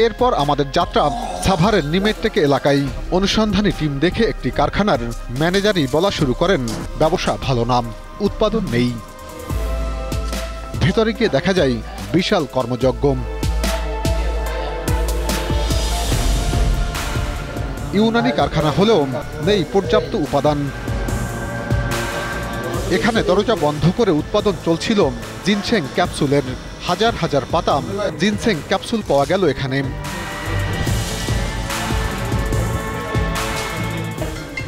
এরপর আমাদের যাত্রা সাভারের নিমেটটেক এলাকায়। অনুসন্ধানী টিম দেখে একটি কারখানার ম্যানেজারই বলা শুরু করেন, ব্যবসা ভালো নাম, উৎপাদন নেই। ভেতরে গিয়ে দেখা যায় বিশাল কর্মযজ্ঞ। ইউনানি কারখানা হলেও নেই পর্যাপ্ত উপাদান। এখানে দরজা বন্ধ করে উৎপাদন চলছিল জিনসেং ক্যাপসুলের। হাজার হাজার পাতা জিনসেং ক্যাপসুল পাওয়া গেল এখানে।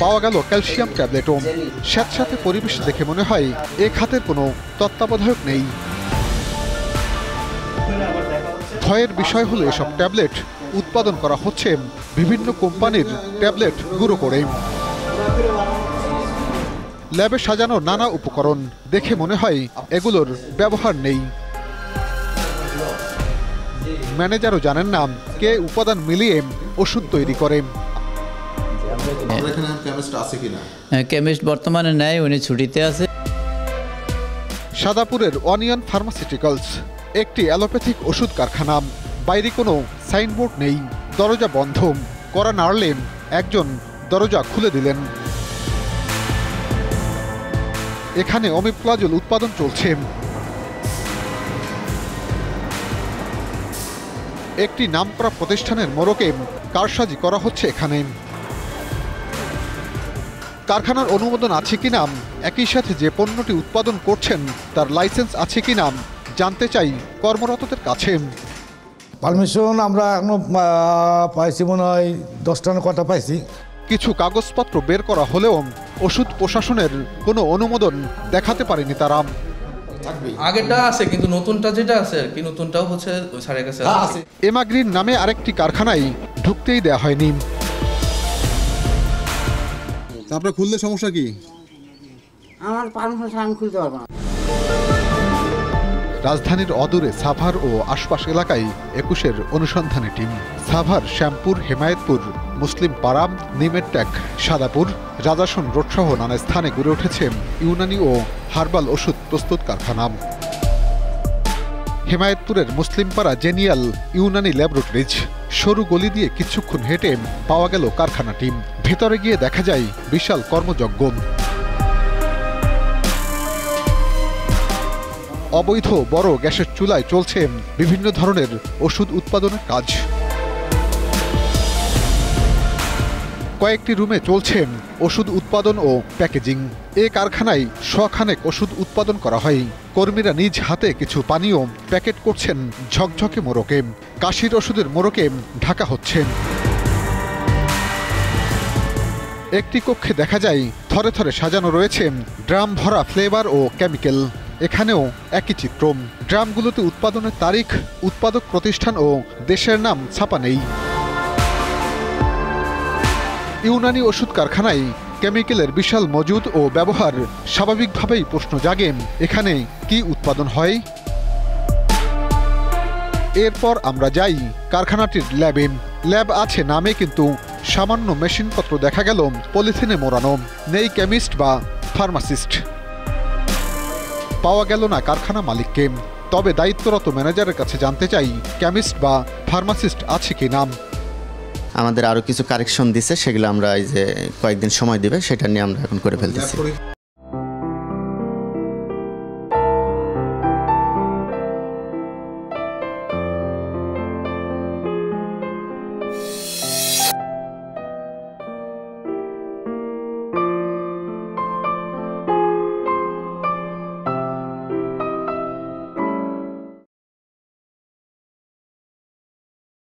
পাওয়া গেল ক্যালসিয়াম ট্যাবলেটও। স্যাঁতস্যাঁতে পরিবেশ দেখে মনে হয় এ খাতের কোনো তত্ত্বাবধায়ক নেই। ভয়ের বিষয় হলো এসব ট্যাবলেট উৎপাদন করা হচ্ছে বিভিন্ন কোম্পানির ট্যাবলেট গুঁড়ো করে। ল্যাবে সাজানো নানা উপকরণ দেখে মনে হয় এগুলোর ব্যবহার নেই। ম্যানেজারও জানেন না কে উপাদান মিলিয়ে ওষুধ তৈরি করে। কেমিস্ট বর্তমানে নেই, উনি ছুটিতে আছে। সাদাপুরের অনিয়ন ফার্মাসিউটিক্যালস একটি অ্যালোপ্যাথিক ওষুধ কারখানা। বাইরে কোনো সাইনবোর্ড নেই, দরজা বন্ধ। কড়া নাড়লেন, একজন দরজা খুলে দিলেন। এখানে অমিপ্লাজল উৎপাদন চলছে। একটি নামকরা প্রতিষ্ঠানের মোড়কে কারসাজি করা হচ্ছে এখানে। কারখানার অনুমোদন আছে কিনা, একই সাথে যে পণ্যটি উৎপাদন করছেন তার লাইসেন্স আছে কিনা জানতে চাই কর্মরতদের কাছে। পারমিশন আমরা এখনো পাইছি, মনে হয় 10টা না কটা পাইছি। কিছু কাগজপত্র বের করা হলেও ওষুধ প্রশাসনের কোনো অনুমোদন দেখাতে পারেনি তারা। আগেরটা আছে, কিন্তু নতুনটা যেটা আছে আর কি, নতুনটাও হচ্ছে ওই স্যারের কাছে আছে। এমাগ্রিন নামে আরেকটি কারখানায় ঢুকতেই দেয়া হয়নি। আপনার খুললে সমস্যা কি? আমার পারমিশন আমি খুলতে পারবো না। রাজধানীর অদূরে সাভার ও আশপাশ এলাকায় 21-এর অনুসন্ধানী টিম। সাভার, শ্যামপুর, হেমায়েতপুর, মুসলিম পাড়া, নিমেটটেক, সাদাপুর, রাজাসন রোডসহ নানা স্থানে গড়ে উঠেছে ইউনানি ও হার্বাল ওষুধ প্রস্তুত কারখানা। হেমায়েতপুরের মুসলিমপাড়া জেনিয়াল ইউনানি ল্যাবরেটরিজ। সরু গলি দিয়ে কিছুক্ষণ হেঁটে পাওয়া গেল কারখানা টিম। ভেতরে গিয়ে দেখা যায় বিশাল কর্মযজ্ঞ। অবৈধ বড় গ্যাসের চুলায় চলছে বিভিন্ন ধরনের ওষুধ উৎপাদনের কাজ। কয়েকটি রুমে চলছে ওষুধ উৎপাদন ও প্যাকেজিং। এ কারখানায় শখানেক ওষুধ উৎপাদন করা হয়। কর্মীরা নিজ হাতে কিছু পানীয় প্যাকেট করছেন ঝকঝকে মোড়কে। কাশির ওষুধের মোড়কে ঢাকা হচ্ছে। একটি কক্ষে দেখা যায় থরে থরে সাজানো রয়েছে ড্রাম ভরা ফ্লেভার ও কেমিক্যাল। এখানেও একই চিত্র। ড্রামগুলোতে উৎপাদনের তারিখ, উৎপাদক প্রতিষ্ঠান ও দেশের নাম ছাপা নেই। ইউনানি ওষুধ কারখানায় কেমিক্যালের বিশাল মজুদ ও ব্যবহার স্বাভাবিকভাবেই প্রশ্ন জাগে, এখানে কি উৎপাদন হয়? এরপর আমরা যাই কারখানাটির ল্যাবে। ল্যাব আছে নামে, কিন্তু সামান্য মেশিনপত্র দেখা গেল পলিথিনে মোড়ানো। নেই কেমিস্ট বা ফার্মাসিস্ট। পাওয়া গেল না কারখানা মালিককে। তবে দায়িত্বরত ম্যানেজারের কাছে জানতে চাই কেমিস্ট বা ফার্মাসিস্ট আছে কি নাম। আমাদের আরও কিছু কারেকশন দিছে, সেগুলো আমরা এই যে কয়েকদিন সময় দিবে, সেটা নিয়ে আমরা এখন করে ফেলতেছি।